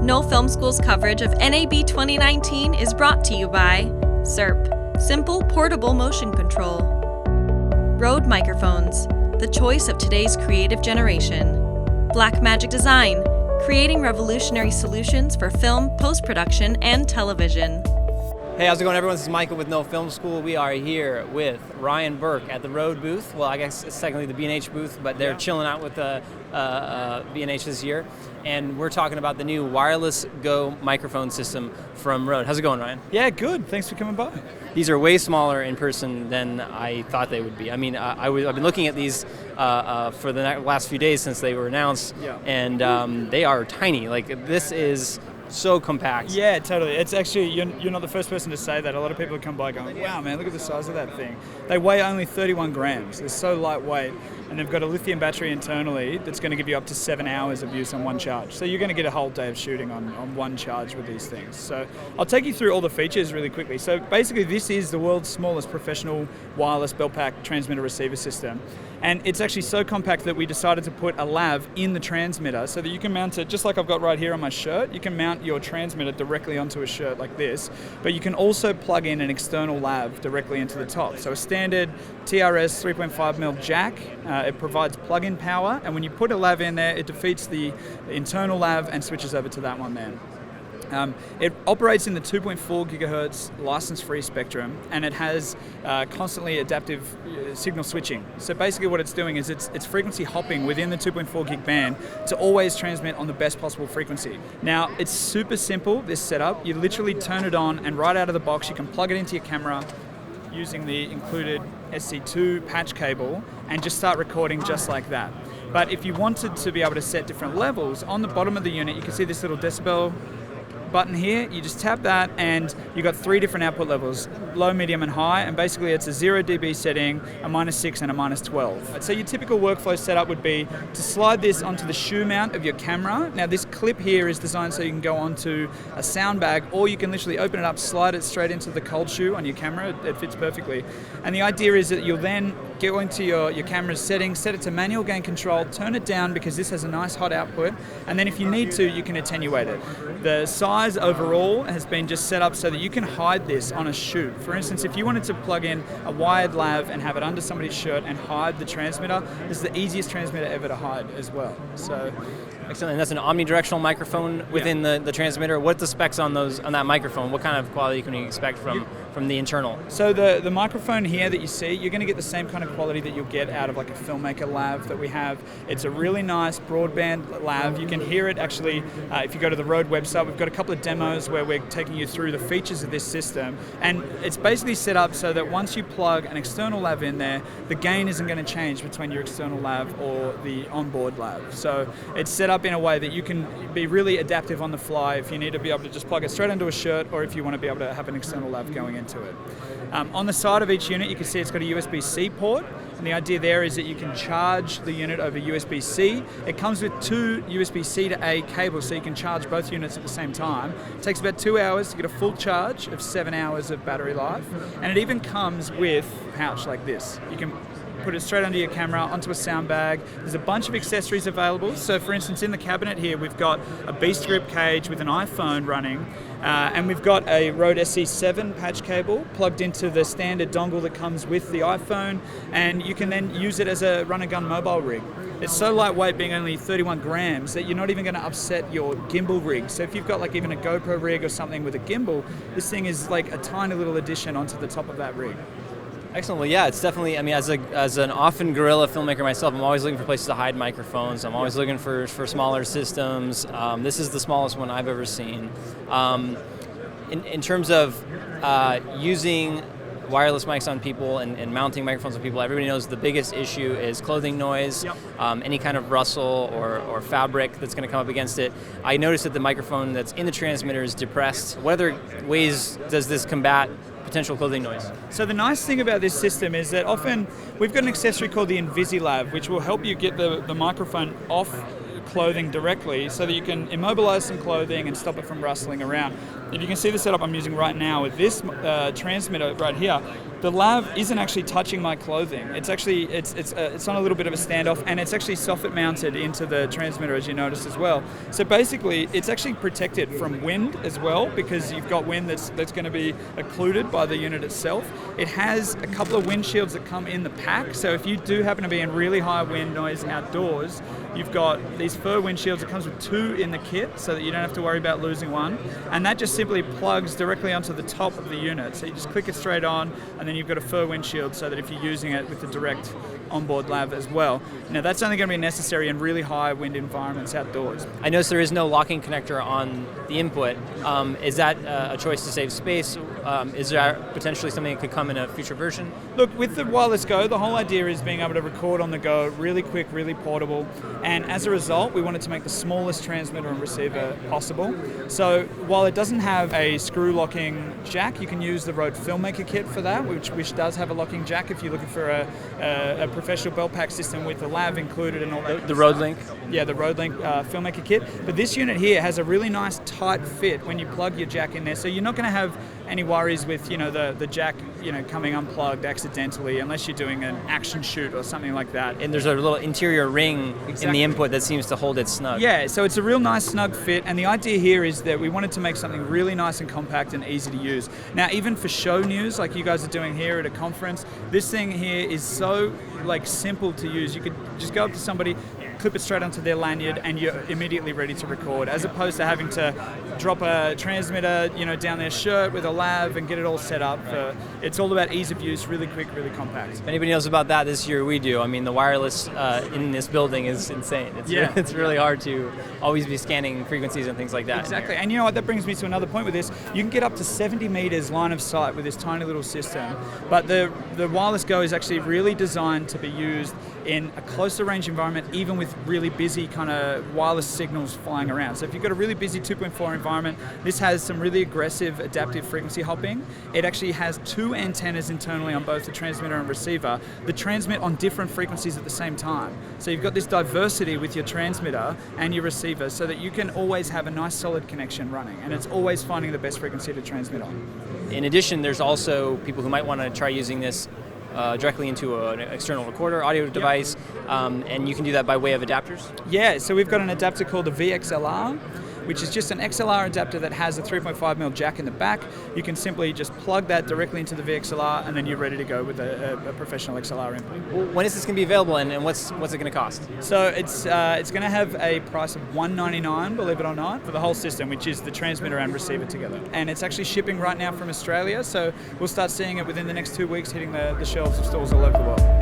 No Film School's coverage of NAB 2019 is brought to you by SERP, Simple Portable Motion Control. RØDE Microphones, the choice of today's creative generation. Blackmagic Design, creating revolutionary solutions for film, post-production, and television. Hey, how's it going, everyone? This is Michael with No Film School. We are here with Ryan Burke at the RØDE booth. Well, I guess it's technically the B&H booth, but they're chilling out with B&H this year. And we're talking about the new Wireless Go microphone system from RØDE. How's it going, Ryan? Yeah, good. Thanks for coming by. These are way smaller in person than I thought they would be. I mean, I've been looking at these for the last few days since they were announced, and they are tiny. Like, this is so compact. Yeah, totally. It's actually, you're not the first person to say that. A lot of people come by going, wow, man, look at the size of that thing. They weigh only 31 grams. They're so lightweight, and they've got a lithium battery internally that's going to give you up to 7 hours of use on one charge. So you're going to get a whole day of shooting on one charge with these things. So I'll take you through all the features really quickly. So basically, this is the world's smallest professional wireless belt pack transmitter receiver system. And it's actually so compact that we decided to put a lav in the transmitter so that you can mount it, just like I've got right here on my shirt, you can mount your transmitter directly onto a shirt like this, but you can also plug in an external lav directly into the top. So a standard TRS 3.5mm jack, it provides plug-in power, and when you put a lav in there, it defeats the internal lav and switches over to that one there. It operates in the 2.4 gigahertz license-free spectrum, and it has constantly adaptive signal switching. So basically what it's doing is it's frequency hopping within the 2.4 gig band to always transmit on the best possible frequency. Now, it's super simple, this setup. You literally turn it on, and right out of the box, you can plug it into your camera using the included SC2 patch cable and just start recording just like that. But if you wanted to be able to set different levels, on the bottom of the unit, you can see this little decibel button here. You just tap that and you've got 3 different output levels, low, medium and high, and basically it's a 0 dB setting, a -6 and a -12. So your typical workflow setup would be to slide this onto the shoe mount of your camera. Now this clip here is designed so you can go onto a sound bag, or you can literally open it up, slide it straight into the cold shoe on your camera. It fits perfectly. And the idea is that you'll then go into your camera's settings, set it to manual gain control, turn it down because this has a nice hot output, and then if you need to, you can attenuate it. The size overall has been just set up so that you can hide this on a shoot. For instance, if you wanted to plug in a wired lav and have it under somebody's shirt and hide the transmitter, this is the easiest transmitter ever to hide as well. So, excellent. And that's an omnidirectional microphone within the transmitter. What's the specs on that microphone? What kind of quality can you expect from the internal? So the microphone here that you see, you're going to get the same kind of quality that you'll get out of like a filmmaker lav that we have. It's a really nice broadband lav. You can hear it actually if you go to the RØDE website. We've got a couple of demos where we're taking you through the features of this system, and it's basically set up so that once you plug an external lav in there, the gain isn't going to change between your external lav or the onboard lav. So it's set up in a way that you can be really adaptive on the fly if you need to be able to just plug it straight into a shirt, or if you want to be able to have an external lav going into it. On the side of each unit, you can see it's got a USB-C port, and the idea there is that you can charge the unit over USB-C. It comes with 2 USB-C to A cables, so you can charge both units at the same time. It takes about 2 hours to get a full charge of 7 hours of battery life, and it even comes with a pouch like this. You can put it straight under your camera, onto a sound bag. There's a bunch of accessories available. So for instance, in the cabinet here, we've got a Beast Grip cage with an iPhone running, and we've got a RØDE SC7 patch cable plugged into the standard dongle that comes with the iPhone, and you can then use it as a run-and-gun mobile rig. It's so lightweight, being only 31 grams, that you're not even going to upset your gimbal rig. So if you've got like even a GoPro rig or something with a gimbal, this thing is like a tiny little addition onto the top of that rig. Excellent. Well, yeah, it's definitely, I mean, as an often guerrilla filmmaker myself, I'm always looking for places to hide microphones. I'm always looking for smaller systems. This is the smallest one I've ever seen. In terms of using wireless mics on people and mounting microphones on people, everybody knows the biggest issue is clothing noise, any kind of rustle or fabric that's going to come up against it. I noticed that the microphone that's in the transmitter is depressed. What other ways does this combat potential clothing noise? So the nice thing about this system is that often we've got an accessory called the InvisiLav, which will help you get the microphone off clothing directly so that you can immobilize some clothing and stop it from rustling around. And you can see the setup I'm using right now with this transmitter right here. the lav isn't actually touching my clothing. It's actually it's on a little bit of a standoff, and it's actually soffit mounted into the transmitter, as you noticed as well. So basically, it's actually protected from wind as well, because you've got wind that's going to be occluded by the unit itself. It has a couple of wind shields that come in the pack, so if you do happen to be in really high wind noise outdoors, you've got these fur wind shields. It comes with 2 in the kit, so that you don't have to worry about losing one. And that just simply plugs directly onto the top of the unit. So you just click it straight on, and then you've got a fur windshield, so that if you're using it with the direct onboard lav as well. Now that's only going to be necessary in really high wind environments outdoors. I noticed there is no locking connector on the input. Is that a choice to save space? Is there potentially something that could come in a future version? Look, with the wireless Go, the whole idea is being able to record on the go, really quick, really portable, and as a result, we wanted to make the smallest transmitter and receiver possible. So while it doesn't have a screw locking jack, you can use the RØDE Filmmaker kit for that, which does have a locking jack if you're looking for a professional belt pack system with the lav included and all that. The RØDE Link? Yeah, the RØDE Link Filmmaker kit. But this unit here has a really nice tight fit when you plug your jack in there, so you're not going to have any worries with the jack coming unplugged accidentally, unless you're doing an action shoot or something like that. And there's a little interior ring in the input that seems to hold it snug. Yeah, so it's a real nice snug fit, and the idea here is that we wanted to make something really nice and compact and easy to use. Now, even for show news like you guys are doing here at a conference, this thing here is so simple to use. You could just go up to somebody, clip it straight onto their lanyard, and you're immediately ready to record, as opposed to having to drop a transmitter down their shirt with a lav and get it all set up. It's all about ease of use, really quick, really compact. If anybody knows about that, this year we do. I mean, the wireless in this building is insane. It's really hard to always be scanning frequencies and things like that. Exactly, and you know what, that brings me to another point with this. You can get up to 70 meters line of sight with this tiny little system, but the wireless Go is actually really designed to be used in a closer range environment, even with really busy kind of wireless signals flying around. So if you've got a really busy 2.4 environment, this has some really aggressive adaptive frequency hopping. It actually has 2 antennas internally on both the transmitter and receiver that transmit on different frequencies at the same time. So you've got this diversity with your transmitter and your receiver, so that you can always have a nice solid connection running, and it's always finding the best frequency to transmit on. In addition, there's also people who might want to try using this directly into an external recorder, audio device, and you can do that by way of adapters? Yeah, so we've got an adapter called the VXLR, which is just an XLR adapter that has a 3.5mm jack in the back. You can simply just plug that directly into the VXLR, and then you're ready to go with a professional XLR input. Well, when is this going to be available, and what's it going to cost? So it's going to have a price of $199, believe it or not, for the whole system, which is the transmitter and receiver together. And it's actually shipping right now from Australia, so we'll start seeing it within the next 2 weeks, hitting the shelves of stores all over the world.